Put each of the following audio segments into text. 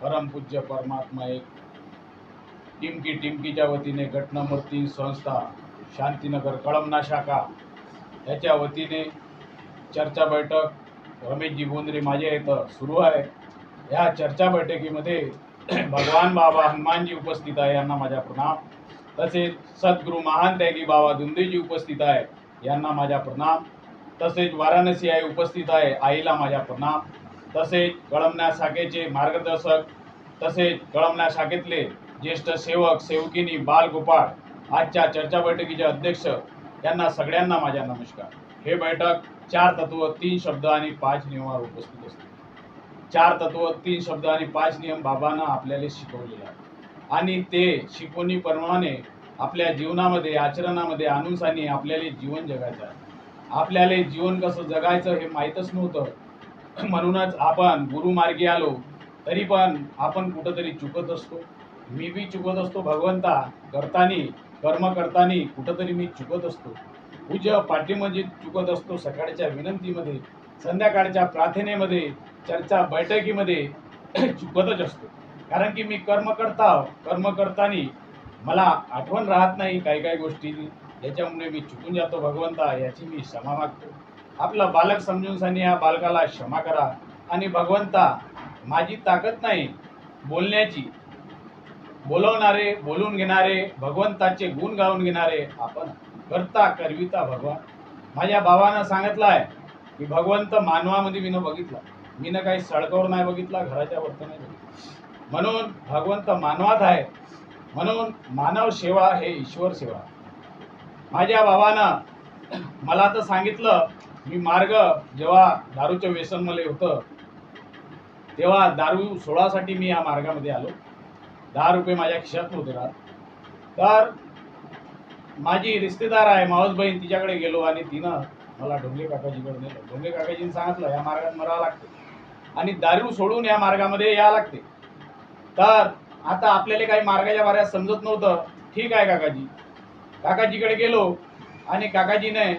परमपूज्य परमात्मा एक टिमकीच्या वतीने घटनामूर्ती संस्था शांतीनगर कळमना शाखा याच्या वतीने चर्चा बैठक रमेशजी बोंद्रे माझ्या इथं सुरू आहे। या चर्चा बैठकीमध्ये भगवान बाबा हनुमानजी उपस्थित आहे, यांना माझा प्रणाम। तसेच सद्गुरू महान त्यागी बाबा दुंदेजी उपस्थित आहे, यांना माझा प्रणाम। तसेच वाराणसी आई उपस्थित आहे, आईला माझा प्रणाम। तसेच कळमना शाखेचे मार्गदर्शक तसेच कळमना शाखेतले ज्येष्ठ सेवक सेवकिनी बालगोपाळ आजच्या चर्चा बैठकीचे अध्यक्ष यांना सगळ्यांना माझा नमस्कार। हे बैठक 4 तत्व 3 शब्द आणि 5 नियमावर उपस्थित असते। 4 तत्व 3 शब्द आणि 5 नियम बाबांना आपल्याला शिकवलेले आहेत आणि ते शिकवणीप्रमाणे आपल्या जीवनामध्ये आचरणामध्ये आणूनसानी आपल्याला जीवन जगायचं आहे। आपल्याला जीवन कसं जगायचं हे माहीतच नव्हतं, म्हणूनच आपण गुरुमार्गी आलो, तरी पण आपण कुठंतरी चुकत असतो। मी बी चुकत असतो, भगवंता करतानी कर्म करतानी कुठंतरी मी चुकत असतो। पूज्य पाठीमध्ये चुकत असतो, सकाळच्या विनंतीमध्ये, संध्याकाळच्या प्रार्थनेमध्ये, चर्चा बैठकीमध्ये चुकतच असतो। कारण की मी कर्म करतानी मला आठवण राहत नाही काही गोष्टी, याच्यामुळे मी चुकून जातो। भगवंता याची मी क्षमा मागतो। आपला बालक समजून सानी या बालकाला क्षमा करा। आणि भगवंता माझी ताकद नाही बोलण्याची, बोलवणारे बोलून घेणारे भगवंताचे गुण गाऊन घेणारे आपण करता करविता भगवान। माझ्या भावानं सांगितलं आहे की भगवंत मानवामध्ये मी न बघितला, मी न काही सडकावर नाही बघितला, घराच्या वरती नाही बघितला, म्हणून भगवंत मानवात आहे। म्हणून मानव सेवा हे ईश्वर सेवा। माझ्या भावानं मला तर सांगितलं, मी मार्ग जेव्हा दारूचं व्यसन मला होतं तेव्हा दारू सोडासाठी मी या मार्गामध्ये आलो। 10 रुपये माझ्या खिशात नव्हते राहत, तर माझी रिश्तेदार आहे मावस बहीण, तिच्याकडे गेलो आणि तिनं मला ढोंगे काकाजीकडे नेलं। ढोंगे काकाजींनी सांगितलं या मार्गात मरावं लागते आणि दारू सोडून या मार्गामध्ये यावं लागते। तर आता आपल्याला काही मार्गाच्या बाऱ्यात समजत नव्हतं। ठीक आहे काकाजीकडे गेलो आणि काकाजीने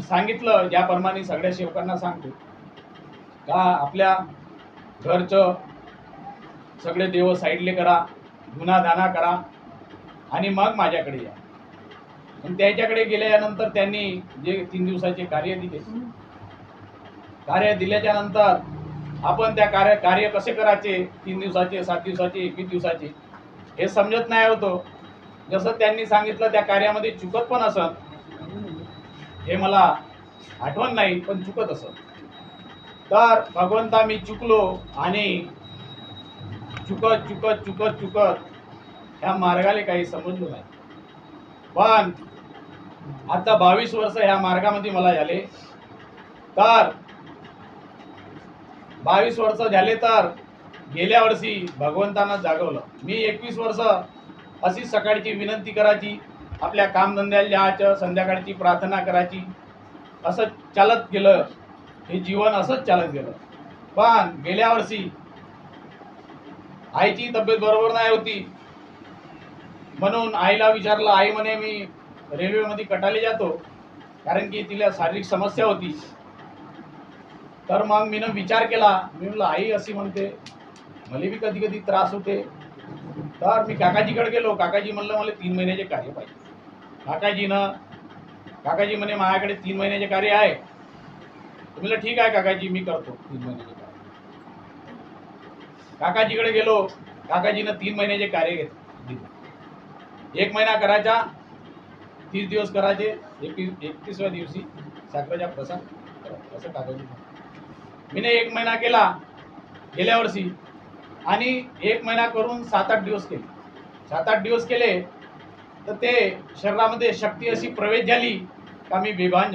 सांगितलं ज्याप्रमाणे सगळ्या सेवकांना सांगतो का आपल्या घरचं सगळे देव साईडले करा, गुन्हाधाना करा आणि मग माझ्याकडे या। पण त्याच्याकडे गेल्यानंतर त्यांनी जे 3 दिवसाचे कार्य दिल्याच्या नंतर आपण त्या कार्य कसे करायचे, 3 दिवसाचे, 7 दिवसाचे, 21 दिवसाचे, हे समजत नाही होतो। जसं त्यांनी सांगितलं त्या कार्यामध्ये चुकत पण असत, हे मला आठवण नाही, पण चुकत असत। तर भगवंता मी चुकलो आणि चुकत ह्या मार्गाला काही समजलो नाही। पण आता 22 वर्ष ह्या मार्गामध्ये मला झाले, तर 22 वर्ष झाले, तर गेल्या वर्षी भगवंतानं जागवलं। मी 21 वर्ष अशी सकाळची विनंती करायची, आपल्या कामधंद्याला जायचं, संध्याकाळची प्रार्थना करायची, असं चालत गेलं, हे जीवन असंच चालत गेलं। पण गेल्या वर्षी आईची तब्येत बरोबर नाही होती, म्हणून आईला विचारलं। आई म्हणे मी रेल्वेमध्ये कटाले जातो, कारण की तिला शारीरिक समस्या होती। तर मग मी विचार केला, मी म्हणलं आई अशी म्हणते, मला बी कधी त्रास होते। तर मी काकाजीकडे गेलो, काकाजी म्हणलं मला 3 महिन्याचे कार्य पाहिजे। काकाजी म्हणे माझ्याकडे 3 महिन्याचे कार्य आहे। म्हणलं ठीक आहे काकाजी, मी करतो 3 महिन्याचे कार्य। काकाजीकडे गेलो, काकाजीनं 3 महिन्याचे कार्य घेतले। 1 महिना करायचा, 30 दिवस करायचे, 31व्या दिवशी साखरेचा प्रसाद असं काकाजी। मीने 1 महिना केला गेल्या वर्षी आणि 1 महिना करून 7-8 दिवस केले। 7-8 दिवस केले तर ते शरीरामध्ये शक्ती अशी प्रवेश झाली का मी बेभान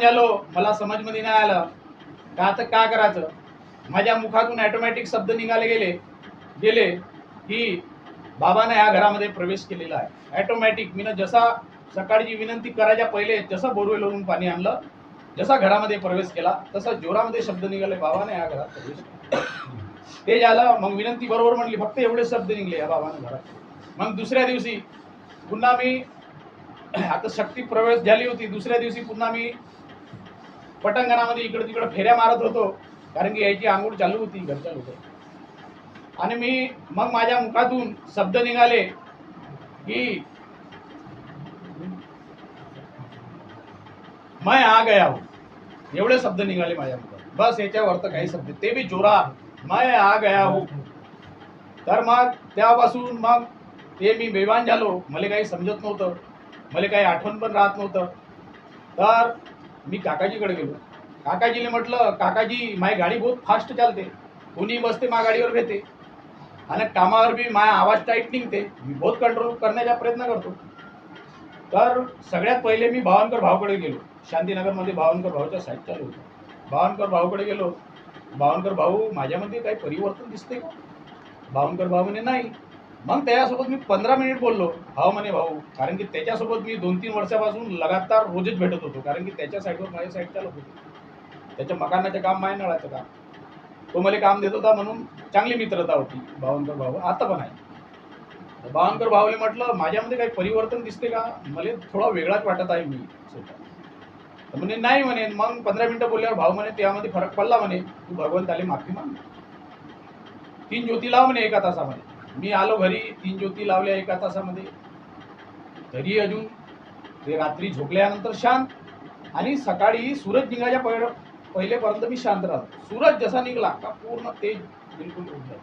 झालो। मला समजमध्ये नाही आलं का आता काय करायचं। माझ्या मुखातून ऑटोमॅटिक शब्द निघाले गेले की बाबाने या घरामध्ये प्रवेश केलेला आहे। ऑटोमॅटिक मीनं जसा सकाळची विनंती करायच्या पहिले जसं बोरवेलवरून पाणी आणलं, जसा घरामध्ये प्रवेश केला, तसा जोरामध्ये शब्द निघाले, बाबाने या घरात प्रवेश केला। ते झालं, मग विनंती बरोबर म्हणली, फक्त एवढे शब्द निघले या बाबाने घरात। मग दुसऱ्या दिवशी पुन्हा मी, आता शक्ती प्रवेश झाली होती, दुसऱ्या दिवशी पुन्हा मी पटांगणामध्ये इकडे तिकडे फेऱ्या मारत होतो, कारण की याची आंघोळ चालू होती घरच्या लोक. आणि मग माझ्या मुखातून शब्द निघाले की मैं आ गया हूँ. एवढे शब्द निघाले माझ्या मुखात. बस याच्यावर अर्थ काही शब्द, ते बी जोरात, मैं आ गया हूँ. तर मग तेव्हापासून मग ते मी बेभान झालो. मला काही समजत नव्हतं, मला काही आठवण पण राहत नव्हतं. तर मी काकाजीकडे गेलो. काकाजीने म्हटलं, काकाजी माझी गाडी बहुत फास्ट चालते, कोणी बसते माझ्या गाडीवर घेते आणि कामावर बी माझा आवाज टाईट निघते, मी बहुत कंट्रोल करण्याचा प्रयत्न करतो. तर सगळ्यात पहिले मी भावनकर भाऊकडे गेलो. शांतीनगरमध्ये भावनकर भाऊचा साईट चालू होता. भावनकर भाऊकडे गेलो. भावनकर भाऊ, माझ्यामध्ये काही परिवर्तन दिसते का? भावनकर भाऊ म्हणे नाही. मग त्याच्यासोबत मी 15 मिनिट बोललो. भाऊ म्हणे भाऊ, कारण की त्याच्यासोबत मी 2-3 वर्षापासून लगातार रोजच भेटत होतो, कारण की त्याच्या साईडवर माझ्या साईड चालत होती. त्याच्या मकानाचं काम, माझ्या नळाचं काम, तो मला काम देत होता, म्हणून चांगली मित्रता होती. भावनकर भाऊ आता पण आहे. भावनकर भाऊले म्हटलं, माझ्यामध्ये काही परिवर्तन दिसते का? मला थोडा वेगळाच वाटत आहे मी स्वतः. तर म्हणे नाही म्हणे. मग 15 मिनिटं बोलल्यावर भाऊ म्हणे, त्यामध्ये फरक पडला म्हणे, तू भगवंताले माफी माग, 3 ज्योती लाव म्हणे एका तासामध्ये. मी आलो घरी, 3 ज्योती लावल्या एका तासामध्ये. तरी अजून ते रात्री झोपल्यानंतर शांत, आणि सकाळी सूरज निघायच्या पहिलेपर्यंत मी शांत राहतो. सूरज जसा निघाला का पूर्ण तेज बिलकुल उठलं.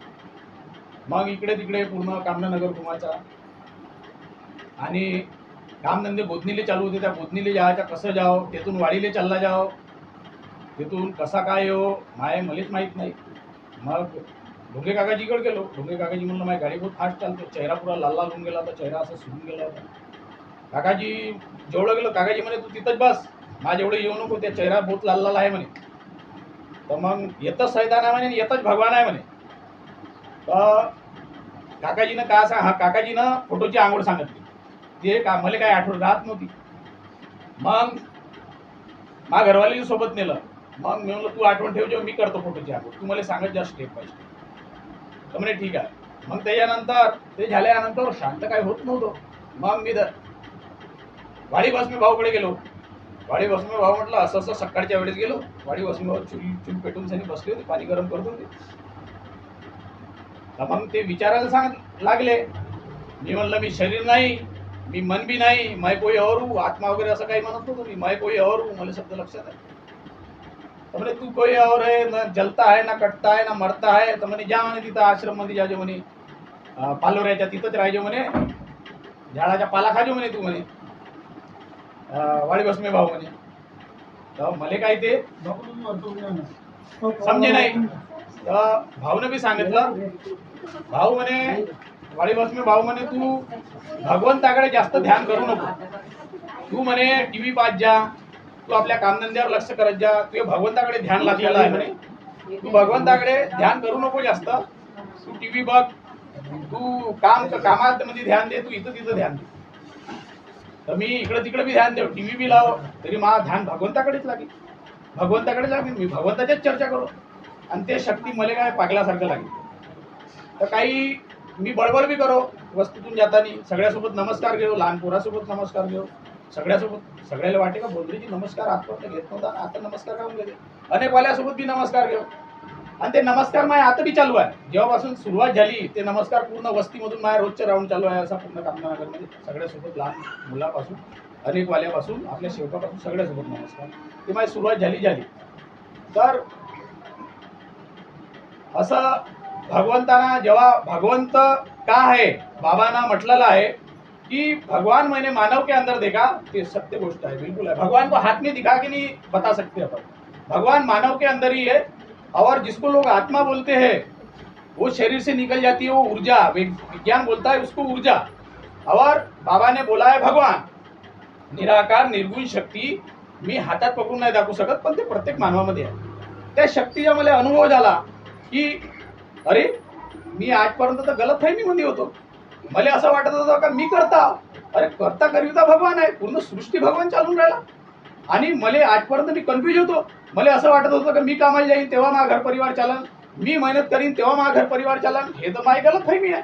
मग इकडे तिकडे पूर्ण कामनानगर घुमायचा, आणि कामधंदे बोधनीले चालू होते. त्या बोधनीले जायच्या, कसं जाओ, तेथून वाडीले चालला जाओ, तेथून कसा काय येऊ मलाच माहीत नाही. मग ढोंगे काकाजीकडे गेलो. ढोंगे काकाजी म्हणलं, माझी गाडी बहुत फास्ट चालते. चेहरा पुरा लाल लाल होऊन गेला होता, चेहरा असं सुरून गेला होता. काकाजी जेवढं गेलो, काकाजी म्हणे तू तिथंच बस, माझ्या एवढं येऊ नको, त्या चेहरा बहुत लाल लाल आहे म्हणे. तर मग येतच सैतान आहे म्हणे, येतच भगवान आहे म्हणे. तर काकाजीनं का सांग, हा काकाजीनं फोटोची आंघोळ सांगितली. ते का मला काही आठवण राहत नव्हती. मग माझ्या घरवाली सोबत नेलं. मग मी म्हणलं, तू आठवण ठेव, जेव्हा मी करतो फोटोची आंघोळ, तू मला सांगत जा स्टेप बाय स्टेप. तर म्हणे ठीक आहे. मग त्याच्यानंतर ते झाल्यानंतर शांत काय होत नव्हतं. मग मी वाडी बसमे भाऊकडे गेलो. वाडी बसमे भाऊ म्हटलं, असं असं सकाळच्या वेळेस गेलो. वाडी बसमे भाऊ चूल पेटून सनी बसले होते, पाणी गरम करत होते. तर मग ते विचारायला सांग लागले. मी म्हणलं, मी शरीर नाही, मी मन भी नाही, मैं कोई और हूँ, आत्मा वगैरे असं काही म्हणत नव्हतो मी, मैं कोई और हूँ. मला शब्द लक्षात आहे. तर म्हणे तू कोई और है, ना जलता है, ना कटता है, ना मरता है. तर म्हणे जा म्हणे तिथं आश्रम मध्ये जाजो म्हणे, पालोऱ्याच्या तिथंच राहायचो म्हणे, झाडाच्या पाला खाजो म्हणे तू म्हणे, वाडी बसमे भाऊ म्हणे. तर मला काय ते समजे नाही. तर भाऊने बी सांगितलं. भाऊ म्हणे, वाडी बसमे भाऊ म्हणे, तू भगवंताकडे जास्त ध्यान करू नको. तू म्हणे टीव्ही पाहत जा, तू आपल्या कामधंद्यावर लक्ष करत जा, तुझ्या भगवंताकडे ध्यान लागलेलं आहे म्हणे. तू भगवंताकडे ध्यान करू नको जास्त. तू टीव्ही बघ, तू कामात मध्ये ध्यान दे, तू इथं तिथं ध्यान दे. तर मी इकडे तिकडे बी ध्यान देऊ, टीव्ही बी लाव, तरी माझं ध्यान भगवंताकडेच लागेल. मी भगवंताच्याच चर्चा करू, आणि ते शक्ती मला काय पागल्यासारखं लागेल. तर काही मी बडबड बी करो वस्तूतून जाताना, सगळ्यासोबत नमस्कार घेऊ, लहान पोरासोबत नमस्कार घेऊ, सगळ्याला वाटे का बोंद्रीजी नमस्कार आजपर्यंत घेत नव्हता, आता नमस्कार खाऊन गेले. अनेक वाल्यासोबत बी नमस्कार घेऊ, आणि ते नमस्कार माझ्या आता बी चालू आहे. जेव्हापासून सुरुवात झाली ते नमस्कार पूर्ण वस्तीमधून माझ्या रोजच्या राऊंड चालू आहे. असा पूर्ण कामनानगरमध्ये सगळ्यासोबत, लहान मुलापासून अनेक वाल्यापासून आपल्या शेवटापासून सगळ्यासोबत नमस्कार, ते माझी सुरुवात झाली. तर असं भगवंताना, जेव्हा भगवंत का है, बाबांना म्हटलेलं आहे कि भगवान मैंने मानव के अंदर देखा. ते सत्य गोष्ट है, बिल्कुल है. भगवान को हाथ में दिखा के नहीं बता सकते अपन, भगवान मानव के अंदर ही है. और जिसको लोग आत्मा बोलते हैं, वो शरीर से निकल जाती है, वो ऊर्जा, विज्ञान बोलता है उसको ऊर्जा. और बाबा ने बोला है भगवान निराकार निर्गुण शक्ती. मी हातात पकडून नाही दाखवू शकत, पण ते प्रत्येक मानवामध्ये आहे. त्या शक्तीचा मला अनुभव झाला की अरे, मी आजपर्यंत तर गलतफहमीमध्ये होतो. मला असं वाटत होतं का मी करता, अरे करता करिता भगवान आहे, पूर्ण सृष्टी भगवान चालून राहिला. आणि मला आजपर्यंत मी कन्फ्यूज होतो. मला असं वाटत होतं की मी कामाला जाईन तेव्हा माझा घर परिवार चालन, मी मेहनत करीन तेव्हा माझा घर परिवार चालन. हे तर माझी गलतफहमी आहे.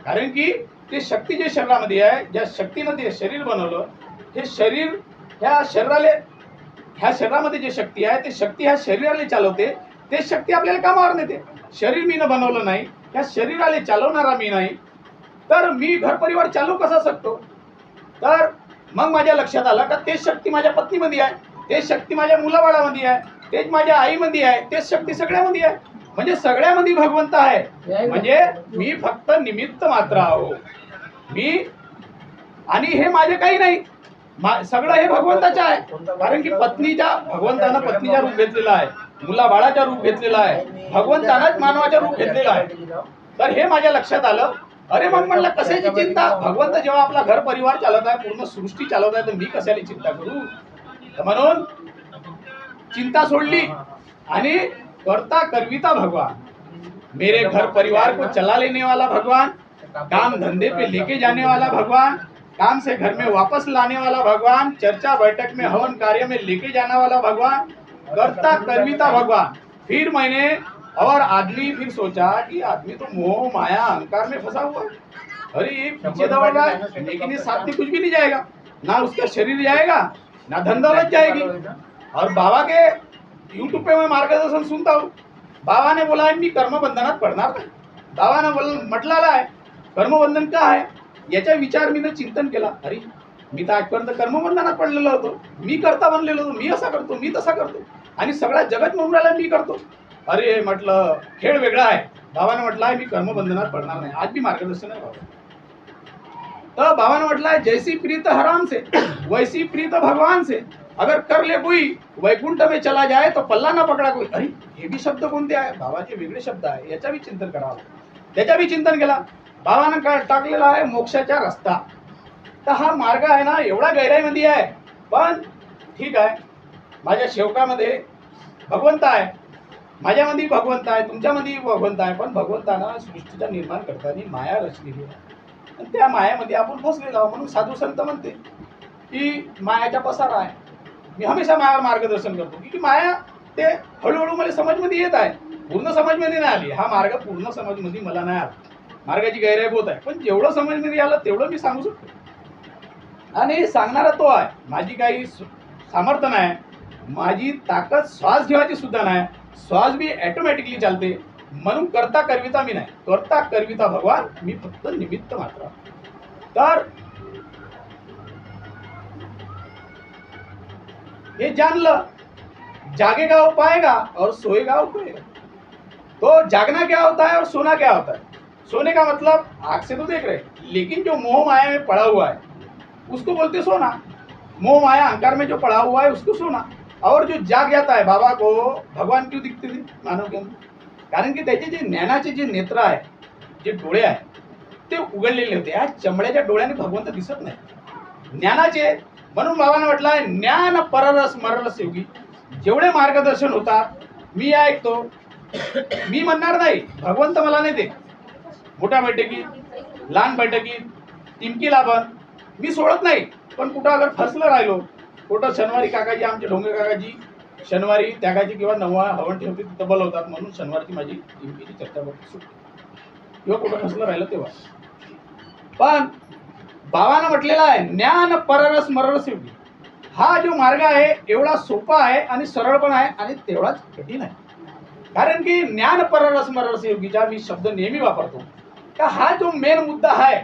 कारण की ते शक्ती जे शरीरामध्ये आहे, ज्या शक्तीनं ते शरीर बनवलं, हे शरीर ह्या शरीराला ह्या शरीरामध्ये जे शक्ती आहे ते शक्ती ह्या शरीराला चालवते, ते शक्ती आपल्याला कामावर नेते. शरीर मी न बनवलं नाही, ह्या शरीराला चालवणारा मी नाही, तर मी घर परिवार चालू कसा शकतो? तर मग माझ्या लक्षात आलं का तेच शक्ती माझ्या पत्नीमध्ये आहे, तेच शक्ती माझ्या मुलाबाळामध्ये आहे, तेच माझ्या आईमध्ये आहे, तेच शक्ती सगळ्यामध्ये आहे. म्हणजे सगळ्यामध्ये भगवंत आहे. म्हणजे मी फक्त निमित्त मात्र आहो मी, आणि हे माझे काही नाही, सगळं हे भगवंताचं आहे. कारण की पत्नीच्या भगवंतानं पत्नीचा रूप घेतलेला आहे, मुला बाळाचा रूप घेतलेला आहे, भगवंतानंच मानवाचा रूप घेतलेला आहे. तर हे माझ्या लक्षात आलं. अरे मग म्हणलं कशाची चिंता? भगवंत जेव्हा आपला घर परिवार चालवत आहे, पूर्ण सृष्टी चालवत आहे, तर मी कशाला चिंता करू? तर म्हणून चिंता सोडली आणि करता करविता भगवान, मेरे घर परिवार को चला लेने वाला भगवान, काम धंधे पे लेके जाने वाला भगवान, काम से घर में वापस लाने वाला भगवान, चर्चा बैठक में हवन कार्य में लेके जाने वाला भगवान, करता करविता भगवान। फिर मैंने और आदमी फिर सोचा कि आदमी तो मोह माया अहंकार में फंसा हुआ है, अरे ये पीछे दौड़ रहा है, लेकिन ये साथ में कुछ भी नहीं जाएगा, ना उसका शरीर जाएगा ना धन दौलत जाएगी। और बाबा के यूट्यूब पे मैं मार्गदर्शन सुनता हूँ, बाबा ने बोला है मी कर्मबंधनात पडणार नाही, बाबाने म्हटलेलं आहे कर्मबंधन का आहे, याचा विचार मी चिंतन केला. अरे मी तर आजपर्यंत कर्मबंधनात पडलेलो होतो, मी करता बनलेलो होतो, मी असा करतो मी तसा करतो आणि सगळा जगत म्हणून राहिला मी करतो. अरे म्हटलं खेळ वेगळा आहे. बाबाने म्हटलं आहे मी कर्मबंधनात पडणार नाही, आज भी मार्गदर्शन आहे बाबा. तर बाबाने म्हटलं आहे जैसी प्रीत हराम से वैसी प्रीत भगवान से, अगर कर ले कोई वैकुंठ में चला जाए तो पल्ला ना पकडा कोई. अरे हे बी शब्द कोणते आहे? बाबाचे वेगळे शब्द आहे, याचा बी चिंतन करावं. त्याचा बी चिंतन केला. बाबानं काय टाकलेला आहे मोक्षाचा रस्ता. तर हा मार्ग आहे ना एवढा गहराईमध्ये आहे, पण ठीक आहे, माझ्या सेवकामध्ये भगवंत आहे, माझ्यामध्ये भगवंत आहे, तुमच्यामध्ये भगवंत आहे, पण भगवंतानं सृष्टीचा निर्माण करताना माया रचलेली आहे आणि त्या मायामध्ये आपण फसलेलो आहोत. म्हणून साधू संत म्हणते की मायाचा पसारा आहे. मी हमेशा मायावर मार्गदर्शन करतो की माया ते हळूहळू मला समजमध्ये येत आहे, पूर्ण समजमध्ये नाही आली. हा मार्ग पूर्ण समजमध्ये मला नाही आला, मार्गाची गैराई होत आहे, पण जेवढं समजमध्ये आलं तेवढं मी सांगू शकतो आणि सांगणारा तो आहे. माझी काही सामर्थ्य नाही, माझी ताकद श्वास घेवायची सुद्धा नाही, श्वास बी ऑटोमॅटिकली चालते. म्हणून करता करविता मी नाही, करता करविता भगवान, मी फक्त निमित्त मात्र. तर ये जानलं, जागेगा वो पाएगा और सोएगा वो खोएगा. तो जागना क्या होता है और सोना क्या होता है? सोने का मतलब आँख से तो देख रहे, लेकिन जो मोह माया में पड़ा हुआ है उसको बोलते सोना. मोह माया अहंकार में जो पड़ा हुआ है उसको सोना. और जो जाग जाता है, बाबा को भगवान क्यों दिखते थे मानव के अंदर? कारण की त्याचे जे ज्ञानाचे जे नेत्र आहे, जे डोळे आहे ते उघडलेले होते. या चमड्याच्या डोळ्याने भगवंत दिसत नाही, ज्ञानाचे. म्हणून बाबांना म्हटलं ज्ञान पररस मररस योगी. जेवढे मार्गदर्शन होतात मी ऐकतो, मी म्हणणार नाही भगवंत मला नाही दे. मोठ्या बैठकीत लहान बैठकीत टिमकी लाभन मी सोडत नाही, पण कुठं अगर फसलं राहिलो, कुठं शनिवारी काकाजी आमचे ढोंगे काकाजी शनिवारी त्यागाची किंवा नवा हवन ठेवते तिथं बोलवतात, म्हणून शनिवारची माझी टिमकीची चर्चा बघते सुटते किंवा कुठं फसलं राहिलं तेव्हा. पण बाबानं म्हटलेला आहे ज्ञान पररस मररस योगी. हा जो मार्ग आहे एवढा सोपा आहे आणि सरळ पण आहे आणि तेवढाच कठीण आहे. कारण की ज्ञान पररस मररस योगीचा मी शब्द नेहमी वापरतो का हा जो मेन मुद्दा आहे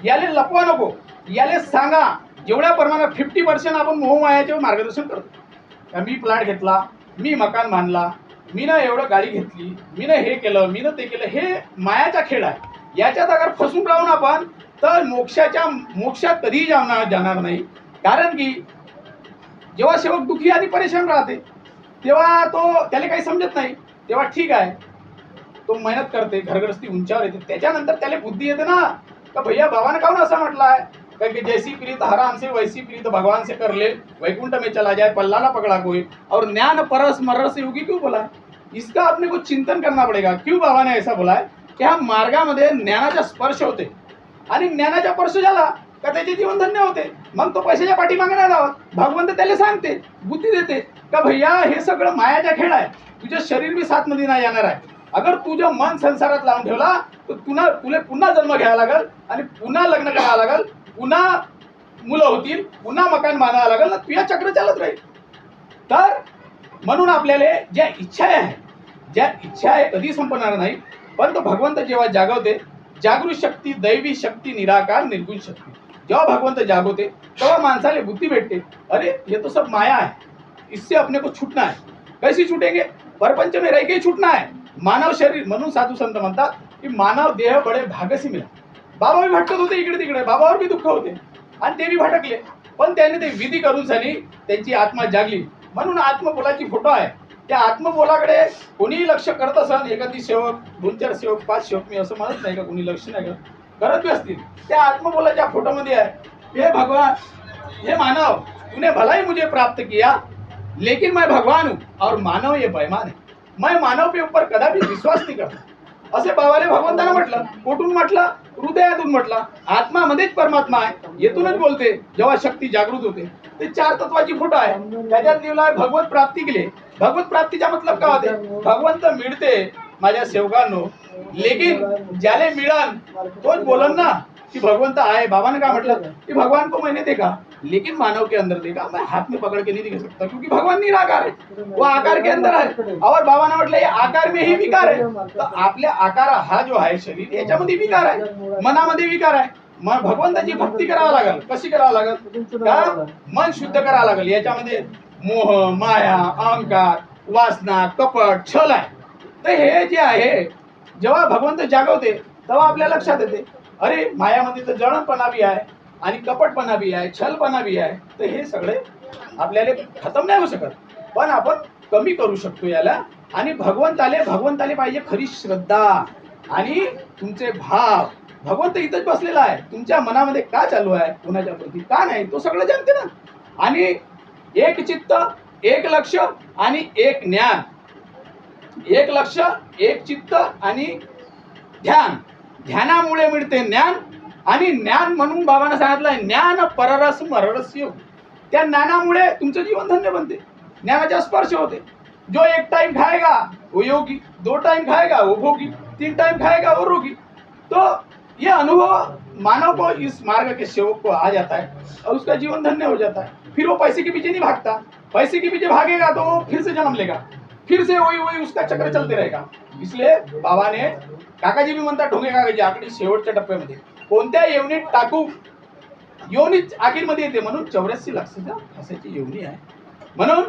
याले लपवा नको, याले सांगा. जेवढ्या प्रमाणात 50% आपण मोहमायाचे मार्गदर्शन करतो. का मी प्लॅट घेतला, मी मकान बांधला, मी ना एवढं गाडी घेतली, मी ना हे केलं, मी ना ते केलं, हे मायाचा खेळ आहे. याच्यात अगर फसून राहून आपण तर मोक्षात कधीही जाणार नाही. कारण की जेव्हा सेवक दुखी आणि परेशान राहते तेव्हा तो त्याला काही समजत नाही, तेव्हा ठीक आहे तो मेहनत करते, घरगृहस्थी उंचावर येते, त्याच्यानंतर त्याला बुद्धी येते ना का भैया बाबाने काहून असं म्हटलं आहे कि जैसी प्रीत हराम से वैसी प्रीत भगवान से कर ले, वैकुंठ में चला जाए पल्ला ना पकड़ा कोई. और ज्ञान परस मरस योगी क्यों बोला है? इसका अपने को चिंतन करना पड़ेगा. क्यों बाबा ने ऐसा बोला है की हा मार्गामध्ये ज्ञानाचा स्पर्श होते आणि ज्ञानाचा स्पर्श झाला का त्याचे जीवन धन्य होते. मग तो पैशाच्या पाठीमागे नाही धावत, भगवंत त्याला सांगते, बुद्धी देते का भैया हे सगळं मायाचा खेळ आहे, तुझं शरीर बी साथ मध्ये नाही जाणार आहे. अगर तुझं मन संसारात लावून ठेवला तर तुला पुन्हा जन्म घ्यावा लागेल आणि पुन्हा लग्न करावं लागेल, पुन्हा मुलं होतील, पुन्हा मकान बांधावं लागेल ना, तुझ्या चक्र चालत राहील. तर म्हणून आपल्याला ज्या इच्छा आहे, ज्या इच्छा आहे कधी संपणार नाही, पण तो भगवंत जेव्हा जागवते, जागृत शक्ती, दैवी शक्ती, निराकार निर्गुण शक्ती, जेव्हा भगवंत जागवते तेव्हा माणसाला बुद्धी भेटते, अरे ये तो सब माया है, इससे अपने को छूटना है. कैसी छूटेंगे? परपंच में रह के छूटना है. मानव शरीर, म्हणून साधू संत म्हणतात की मानव देह बडे भागसी मिळा. बाबा बी भटकत होते इकडे तिकडे, बाबावर बी दुःख होते आणि ते बी भटकले, पण त्याने ते विधी करून झाली, त्यांची आत्मा जागली. म्हणून आत्मबोलाची फोटो आहे. त्या आत्मबोलाकडे कोणीही लक्ष करत असेल, एखादी सेवक, 2-4 सेवक, 5 सेवक, मी असं म्हणत नाही का कोणी लक्ष नाही करत बी असतील, त्या आत्मबोलाच्या फोटोमध्ये आहे, हे भगवान, हे मानव, तूने भला ही मुझे प्राप्त किया, लेकिन मैं भगवान हूँ और मानव ये बेईमान है, मैं मानव के ऊपर कदापि विश्वास नहीं करता. असे बाबाने भगवंतानं म्हटलं. कुठून म्हटलं? हृदयातून म्हटलं. आत्मामध्येच परमात्मा आहे, येथूनच बोलते जेव्हा शक्ती जागृत होते. ते 4 तत्वाची फोटो आहे. त्याच्यात लिहिलं आहे भगवत प्राप्ती केली. भगवत प्राप्तीचा मतलब काय होते? भगवंत मिळते माझ्या सेवकांनो, लेकिन ज्याले मिळन तोच बोलन ना कि भगवंत आए. बाबा ने क्या मतलब कि भगवान को मैंने देखा, लेकिन मानव के अंदर देखा, मैं हाथ में पकड़ के नहीं दिखा सकता, क्योंकि भगवान निराकार है, वो आकार के अंदर है. और बाबा ने म्हटलं आकार में ही विकार आहे. तर आपल्या आकार हा जो आहे शरीर, याच्यामध्ये विकार आहे, मनामध्ये विकार आहे. मग भगवंताची भक्ती करावं लागेल. कशी करावं लागेल? का मन शुद्ध करावं लागेल. याच्यामध्ये मोह, माया, अहंकार, वासना, कपट, छल आहे. तर हे जे आहे, जेव्हा भगवंत जागवते तेव्हा आपल्या लक्षात येते, अरे मायामध्ये तर जळणपणा बी आहे आणि कपटपणा बी आहे, छलपणा बी आहे. तर हे सगळे आपल्याला खतम नाही होऊ शकत, पण आपण कमी करू शकतो याला. आणि भगवंताले पाहिजे खरी श्रद्धा आणि तुमचे भाव. भगवंत इथंच बसलेला आहे, तुमच्या मनामध्ये का चालू आहे, कोणाच्या प्रती का नाही, तो सगळं जाणते ना. आणि एक चित्त, एक लक्ष आणि एक ज्ञान. एक लक्ष, एक चित्त आणि ध्यान. ध्यानामुळे मिळते ज्ञान, आणि ज्ञान म्हणून बाबांना सांगितलंय ज्ञान पररस मररस योग. त्या ज्ञानामुळे तुमचं जीवन धन्य बनते, ज्ञानाचा स्पर्श होते. जो 1 टाइम खाएगा वो योगी, 2 टाइम खाएगा वो भोगी, 3 टाइम खाएगा वो रोगी. तो ये अनुभव मानव को, इस मार्ग के सेवक को आ जाता है और उसका जीवन धन्य हो जाता है. फिर वो पैसे के पीछे नहीं भागता. पैसे के पीछे भागेगा तो वो फिर से जन्म लेगा, फिर से वही उसका चक्र चलते रहेगा. इसलिए बाबा ने, काकाजी भी म्हणतात ढोंगे काकाजी, आकडी शेवटच्या टप्प्यामध्ये कोणत्या योनीत टाकू, योनीच आखीरमध्ये येते. म्हणून 84 लाखाच्या असाची योनी आहे. म्हणून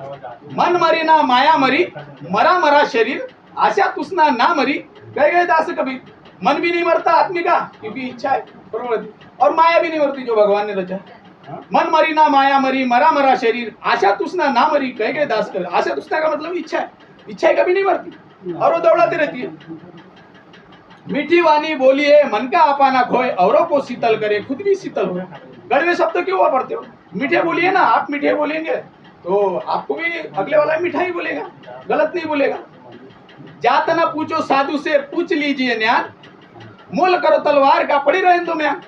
मन मरी ना माया मरी, मरा मरा शरीर आशा तुसना ना मरी, गए गए दास कबीर. मन भी नहीं मरता आदमी का, क्योंकि इच्छा है, बरोबर, और माया भी नहीं मरती जो भगवान ने रचा. मन मरी ना माया मरी, मरा मरा शरीर आशा तुसना ना मरी, गए गए दास कबीर. आशा तुसना का मतलब इच्छा है. इच्छा कभी नहीं मरती और वो दौड़ाती रहती है. मीठी वाणी बोलिए मन का आपाना खोए, औरों को शीतल करे खुद भी शीतल हो. कड़वे शब्द क्यों वापरते हो? मीठे बोलिए ना. आप मीठे बोलेंगे तो आपको भी अगले वाला मीठा ही बोलेगा, गलत नहीं बोलेगा. जात ना पूछो साधु से, पूछ लीजिए ज्ञान, मोल करो तलवार का पड़ी रहे तो म्यान.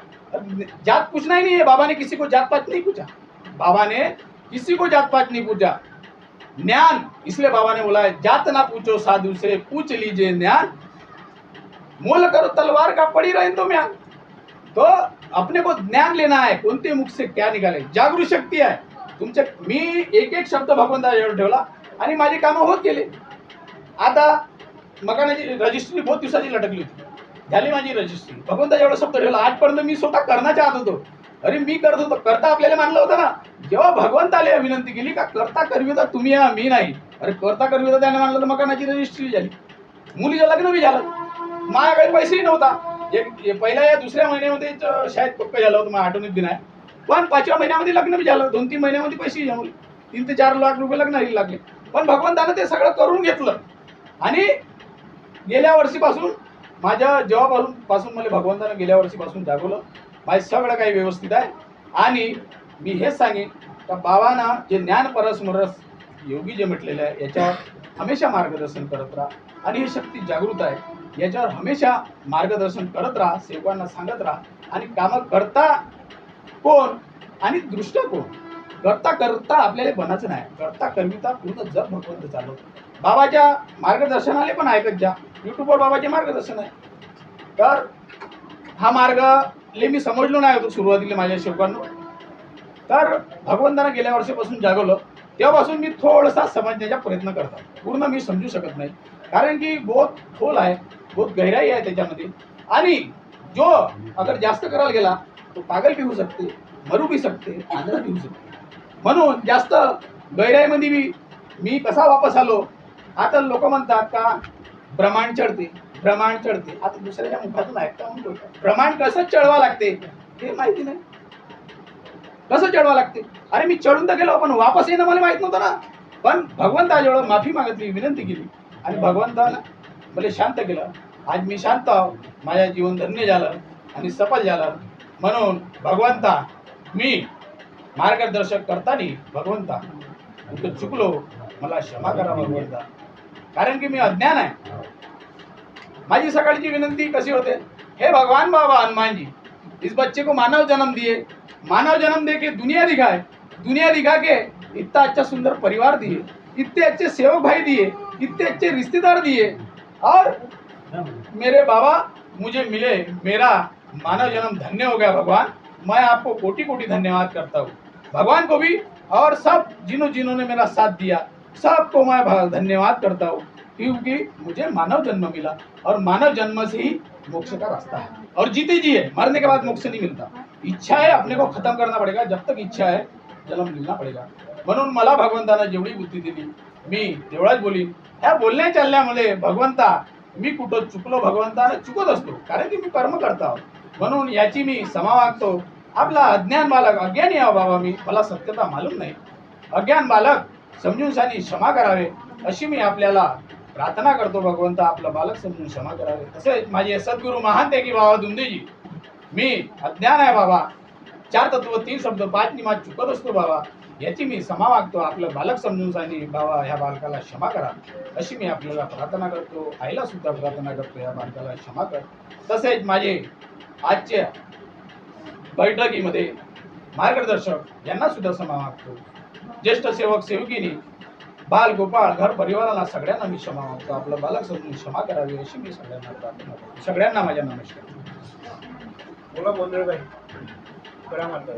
जात पूछना ही नहीं है. बाबा ने किसी को जात पात नहीं पूछा. बाबा ने किसी को जात पात नहीं पूछा. ज्ञान, इसलिए बाबा ने बोला है जात ना पूछो साधु से, पूछ लीजिए ज्ञान, मोल करो तलवार का पड़ी रहे तो म्यान. तो अपने को ज्ञान लेना है, कोणते मुख से क्या निघाले. जागृत शक्ती आहे तुमच्या. मी एक एक शब्द भगवंताजवळ ठेवला आणि माझी कामं होत गेले. आता मकानाची रजिस्ट्री बहुत दिवसाची लटकली होती, झाली माझी रजिस्ट्री. भगवंताजवळ शब्द ठेवला. आजपर्यंत मी स्वतः करणं चाहत होतो. अरे मी करत होतो, करता आपल्याला मानलं होतं ना. जेव्हा भगवंताला विनंती केली का करता करविता तुम्ही या, मी नाही. अरे करता करविता त्याने मानलं तर मकानाची रजिस्ट्री झाली, मुलीचं लग्न बी झालं. माझ्याकडे पैसेही नव्हता. पहिल्या या दुसऱ्या महिन्यामध्ये शाळेत पक्क झालं होतं, मला आठवणीत बी नाही. पण 5व्या महिन्यामध्ये लग्न बी झालं. 2-3 महिन्यामध्ये पैसेही जमले. 3 ते 4 लाख रुपये लग्नाला लागले. पण भगवंतानं ते सगळं करून घेतलं. आणि गेल्या वर्षीपासून माझ्या जेव्हापासून मला भगवंतानं गेल्या वर्षीपासून जागवलं, माझं सगळं काही व्यवस्थित आहे. आणि मी हेच सांगेन का बाबांना जे ज्ञान परस्मरस योगी जे म्हटलेलं आहे, याच्यावर हमेशा मार्गदर्शन करत राहा. आणि ही शक्ती जागृत आहे, याच्यावर हमेशा मार्गदर्शन करत राहा, सेवकांना सांगत राहा. आणि कामं करता कोण आणि दृष्ट कोण. करता करता आपल्याला बनायचं नाही, करता करविता पूर्ण जग भगवंत चालवतो. बाबाच्या मार्गदर्शनाले पण ऐकत जा. यूट्यूबवर बाबाचे मार्गदर्शन आहे. तर हा मार्ग मी समजलो नाही होतो सुरुवातीला माझ्या सेवकांना. तर भगवंतानं गेल्या वर्षीपासून जागवलं. तेव्हापासून मी थोडासा समजण्याचा प्रयत्न करतो. पूर्ण मी समजू शकत नाही, कारण की बहुत खोल आहे, बहुत गहराई आहे त्याच्यामध्ये. आणि जो अगर जास्त करायला गेला तो पागल भी होऊ शकते, मरू भी शकते, आंधळा भी होऊ शकते. म्हणून जास्त गहराईमध्ये मी कसा वापस आलो. आता लोक म्हणतात का ब्रह्मांड चढते, ब्रह्मांड चढते. आता दुसऱ्याच्या मुखातून ऐकता म्हणून ब्रह्मांड कसं चढवा लागते हे माहिती नाही. कसं चढवा लागते? अरे मी चढून तर गेलो, पण वापस येणं मला माहित नव्हतं ना. पण भगवंताजवळ माफी मागितली, विनंती केली आणि भगवंतानं मला शांत केलं. आज मी शांत आहो, माझ्या जीवन धन्य झालं आणि सफल झालं. म्हणून भगवंता, मी मार्गदर्शक करताना भगवंता कुठं चुकलो, मला क्षमा करा भगवंता, कारण की मी अज्ञान आहे. माझी सकाळची विनंती कशी होते, हे भगवान बाबा हनुमान जी, इस बच्चे को मानव जन्म दिए, मानव जन्म दे के दुनिया दिखाए, दुनिया दिखा के इतना अच्छा सुंदर परिवार दिए, इतने अच्छे सेवक भाई दिए, इतने अच्छे रिश्तेदार दिए, और मेरे बाबा मुझे मिले, मेरा मानव जन्म धन्य हो गया भगवान. मैं आपको कोटि कोटि धन्यवाद करता हूँ, भगवान को भी और सब जिन्होंने मेरा साथ दिया सबको मैं धन्यवाद करता हूँ, क्योंकि मुझे मानव जन्म मिला और मानव जन्म से ही मोक्ष का रास्ता है. और जीते जी है, मरने के बाद मोक्ष नहीं मिलता. इच्छा है, अपने को खत्म करना पड़ेगा. जब तक इच्छा है जन्म मिलना पड़ेगा. म्हणून मला भगवंतानं जेवढी बुद्धी दिली मी तेवढाच बोली. ह्या बोलण्या चालण्यामध्ये भगवंता, मी कुठं चुकलो भगवंतानं चुकत असतो, कारण की मी कर्म करता आहोत. म्हणून याची मी क्षमा मागतो. आपला अज्ञान बालक, अज्ञानी आहे बाबा मी, मला सत्यता मालूम नाही. अज्ञान बालक समजून सांनी क्षमा करावे अशी मी आपल्याला प्रार्थना करतो. भगवंता आपलं बालक समजून क्षमा करावे. तसेच माझे सद्गुरू महान ते की बाबा दुंदेजी, मी अज्ञान आहे बाबा, 4 तत्व 3 शब्द 5 निमात चुकत असतो बाबा, याची मी क्षमा मागतो. आपलं बालक समजून सांनी बाबा ह्या बालकाला क्षमा करा अशी मी आपल्याला प्रार्थना करतो. आईला सुद्धा प्रार्थना करतो, ह्या बालकाला क्षमा कर. तसेच माझे आजच्या बैठकीमध्ये मार्गदर्शक यांना सुद्धा क्षमा मागतो. ज्येष्ठ सेवक सेवकिनी, बाल गोपाळ, घर परिवाराला सगळ्यांना मी क्षमा मागतो. आपलं बालक समजून क्षमा करावी अशी मी सगळ्यांना प्रार्थना करतो. सगळ्यांना माझ्या नमस्कार. बोला बोंदळे भाई, करा मात्र.